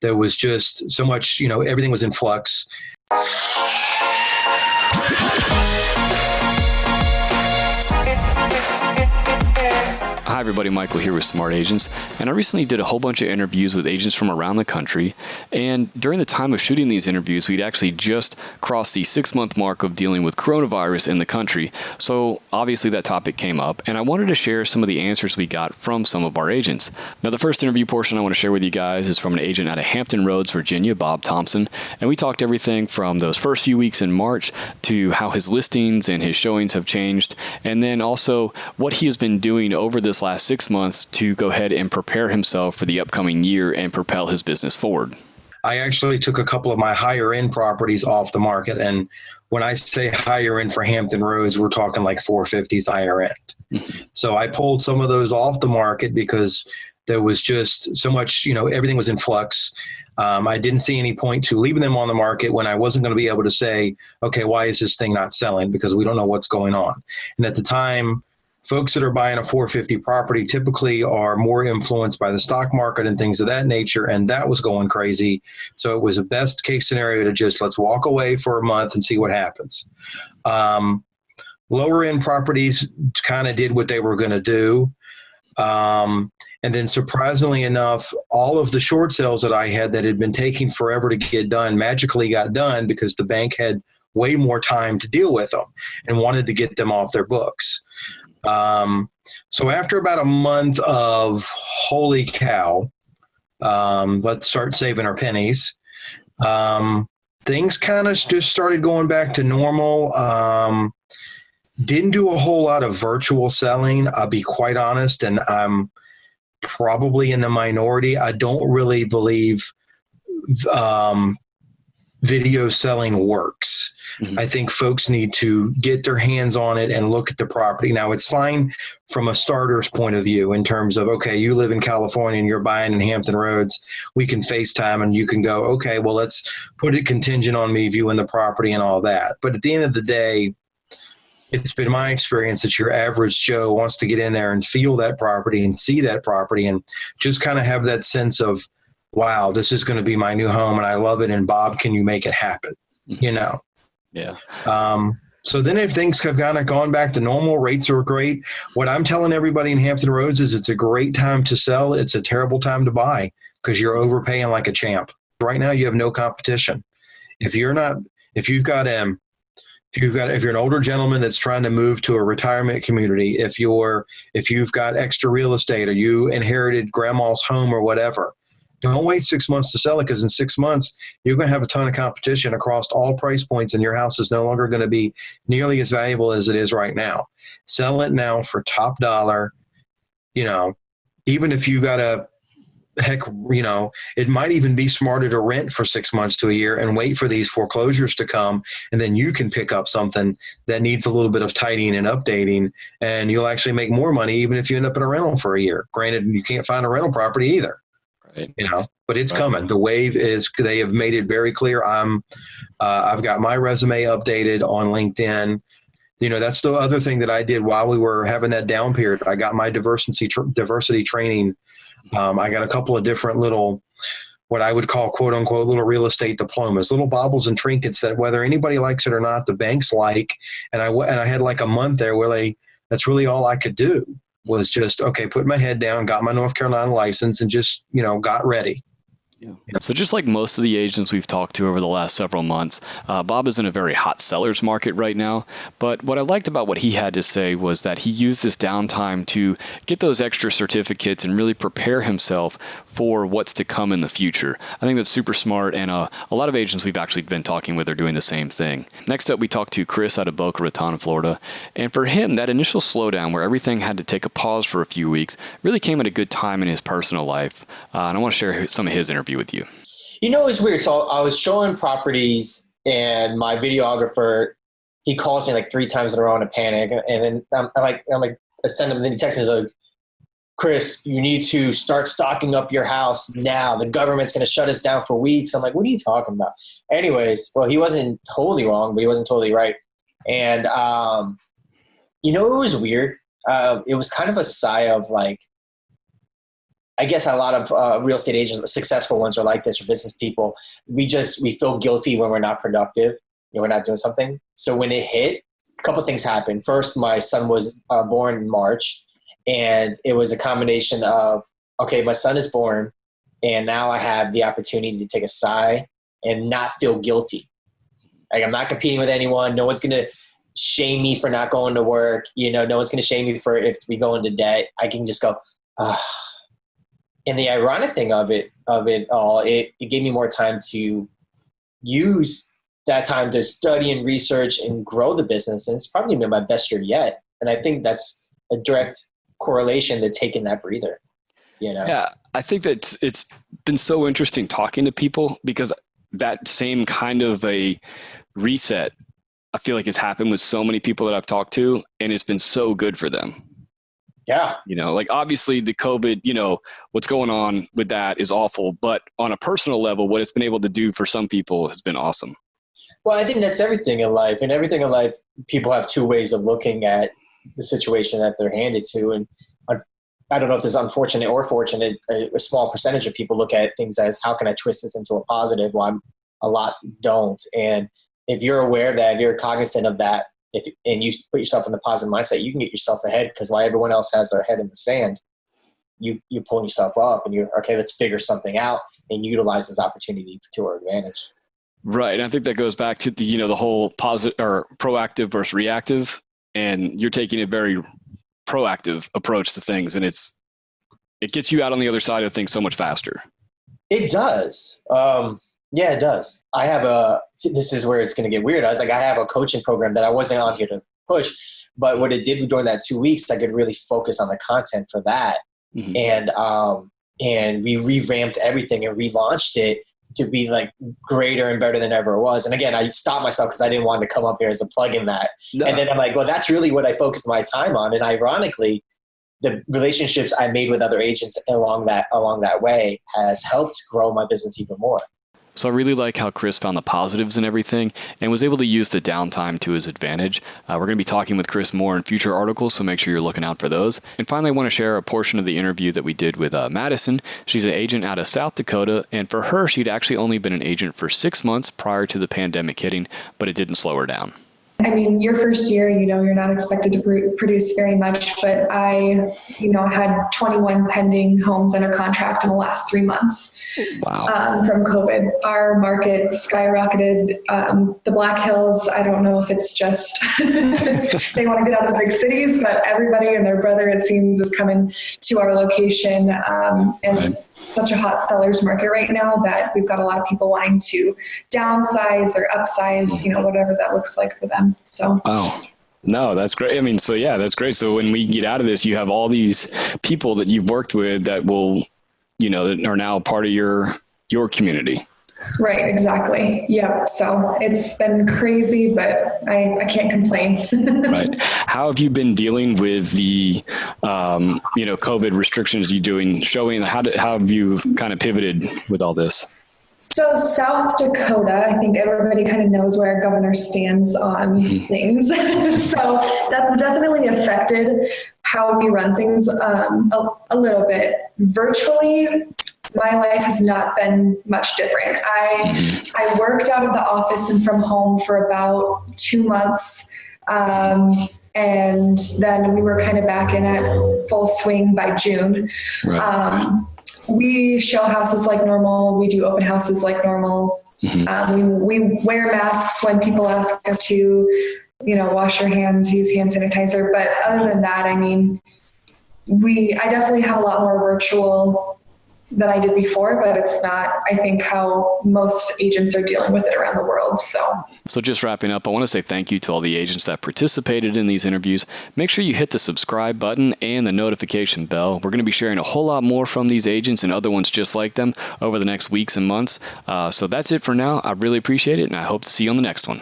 there was just so much, everything was in flux. Hi everybody, Michael here with Smart Agents, and I recently did a whole bunch of interviews with agents from around the country, and during the time of shooting these interviews, we'd actually just crossed the 6-month mark of dealing with coronavirus in the country, so obviously that topic came up, and I wanted to share some of the answers we got from some of our agents. Now the first interview portion I want to share with you guys is from an agent out of Hampton Roads, Virginia, Bob Thompson, and we talked everything from those first few weeks in March to how his listings and his showings have changed, and then also what he has been doing over this last 6 months to go ahead and prepare himself for the upcoming year and propel his business forward. I actually took a couple of my higher end properties off the market. And when I say higher end for Hampton Roads, we're talking like 450s higher end. Mm-hmm. So I pulled some of those off the market because there was just so much, everything was in flux. I didn't see any point to leaving them on the market when I wasn't going to be able to say, okay, why is this thing not selling? Because we don't know what's going on. And at the time, folks that are buying a 450 property typically are more influenced by the stock market and things of that nature, and that was going crazy. So it was a best case scenario to just let's walk away for a month and see what happens. Lower end properties kind of did what they were going to do. And then surprisingly enough, all of the short sales that I had that had been taking forever to get done magically got done because the bank had way more time to deal with them and wanted to get them off their books. So after about a month of holy cow, let's start saving our pennies. Things kind of just started going back to normal. Didn't do a whole lot of virtual selling. I'll be quite honest, and I'm probably in the minority. I don't really believe, video selling works. Mm-hmm. I think folks need to get their hands on it and look at the property. Now, it's fine from a starter's point of view in terms of, okay, you live in California and you're buying in Hampton Roads. We can FaceTime and you can go, okay, well, let's put it contingent on me viewing the property and all that. But at the end of the day, it's been my experience that your average Joe wants to get in there and feel that property and see that property and just kind of have that sense of, wow, this is going to be my new home and I love it. And Bob, can you make it happen? Mm-hmm. Yeah. So then if things have kind of gone back to normal, rates are great. What I'm telling everybody in Hampton Roads is it's a great time to sell. It's a terrible time to buy because you're overpaying like a champ. Right now, you have no competition. If you're an older gentleman that's trying to move to a retirement community, if you've got extra real estate or you inherited grandma's home or whatever, don't wait 6 months to sell it because in 6 months, you're going to have a ton of competition across all price points and your house is no longer going to be nearly as valuable as it is right now. Sell it now for top dollar. Even if you got it might even be smarter to rent for 6 months to a year and wait for these foreclosures to come. And then you can pick up something that needs a little bit of tidying and updating and you'll actually make more money even if you end up in a rental for a year. Granted, you can't find a rental property either. But it's coming. The wave is, they have made it very clear. I've got my resume updated on LinkedIn. That's the other thing that I did while we were having that down period. I got my diversity training. I got a couple of different little, what I would call quote unquote, little real estate diplomas, little baubles and trinkets that whether anybody likes it or not, the banks like, and I had like a month there where that's really all I could do. Was just, okay, put my head down, got my North Carolina license and just, got ready. Yeah. So just like most of the agents we've talked to over the last several months, Bob is in a very hot seller's market right now. But what I liked about what he had to say was that he used this downtime to get those extra certificates and really prepare himself for what's to come in the future. I think that's super smart. And a lot of agents we've actually been talking with are doing the same thing. Next up, we talked to Chris out of Boca Raton, Florida. And for him, that initial slowdown where everything had to take a pause for a few weeks really came at a good time in his personal life. And I want to share some of his interview with you. It's weird. So I was showing properties and my videographer, he calls me like 3 times in a row in a panic. And then I'm like, I send him, and then he texts me, he's like, Chris, you need to start stocking up your house now. The government's going to shut us down for weeks. I'm like, what are you talking about? Anyways, well, he wasn't totally wrong, but he wasn't totally right. And, it was weird. It was kind of a sigh of like, I guess a lot of real estate agents, successful ones, are like this, or business people. We feel guilty when we're not productive, we're not doing something. So when it hit, a couple of things happened. First, my son was born in March, and it was a combination of, okay, my son is born, and now I have the opportunity to take a sigh and not feel guilty. Like, I'm not competing with anyone. No one's going to shame me for not going to work. No one's going to shame me for if we go into debt. I can just go, ah. And the ironic thing of it all, it gave me more time to use that time to study and research and grow the business. And it's probably been my best year yet. And I think that's a direct correlation to taking that breather. Yeah, I think that it's been so interesting talking to people, because that same kind of a reset, I feel like, has happened with so many people that I've talked to, and it's been so good for them. Yeah. Like, obviously the COVID, what's going on with that is awful, but on a personal level, what it's been able to do for some people has been awesome. Well, I think that's everything in life. And everything in life, people have two ways of looking at the situation that they're handed to. And I don't know if this is unfortunate or fortunate. A small percentage of people look at things as, how can I twist this into a positive? Well, a lot don't. And if you're aware of that, if you're cognizant of that, and you put yourself in the positive mindset, you can get yourself ahead, because while everyone else has their head in the sand, you're pulling yourself up, and you're, okay, let's figure something out and utilize this opportunity to our advantage. Right. And I think that goes back to the whole positive or proactive versus reactive. And you're taking a very proactive approach to things, and it gets you out on the other side of things so much faster. It does. Yeah, it does. This is where it's going to get weird. I have a coaching program that I wasn't on here to push, but what it did during that 2 weeks, I could really focus on the content for that. Mm-hmm. And we revamped everything and relaunched it to be like greater and better than ever it was. And again, I stopped myself because I didn't want to come up here as a plug in that. No. And then I'm like, well, that's really what I focused my time on. And ironically, the relationships I made with other agents along that way has helped grow my business even more. So I really like how Chris found the positives in everything and was able to use the downtime to his advantage. We're going to be talking with Chris more in future articles, so make sure you're looking out for those. And finally, I want to share a portion of the interview that we did with Madison. She's an agent out of South Dakota, and for her, she'd actually only been an agent for 6 months prior to the pandemic hitting, but it didn't slow her down. I mean, your first year, you're not expected to produce very much, but I, had 21 pending homes under contract in the last 3 months. Wow. From COVID. Our market skyrocketed. The Black Hills, I don't know if it's just they want to get out the big cities, but everybody and their brother, it seems, is coming to our location. And It's such a hot seller's market right now that we've got a lot of people wanting to downsize or upsize, whatever that looks like for them. So. Oh, no, that's great. I mean, so yeah, that's great. So when we get out of this, you have all these people that you've worked with that will, that are now part of your community. Right. Exactly. Yep. So it's been crazy, but I can't complain. Right. How have you been dealing with the, COVID restrictions how have you kind of pivoted with all this? So South Dakota, I think everybody kind of knows where our governor stands on things. So that's definitely affected how we run things a little bit. Virtually, my life has not been much different. I worked out of the office and from home for about 2 months. And then we were kind of back in at full swing by June. Right. We show houses like normal. We do open houses like normal. Mm-hmm. We wear masks when people ask us to, wash your hands, use hand sanitizer. But other than that, I mean, I definitely have a lot more virtual than I did before, but it's not, I think, how most agents are dealing with it around the world. So just wrapping up, I want to say thank you to all the agents that participated in these interviews. Make sure you hit the subscribe button and the notification bell. We're going to be sharing a whole lot more from these agents and other ones just like them over the next weeks and months. So that's it for now. I really appreciate it, and I hope to see you on the next one.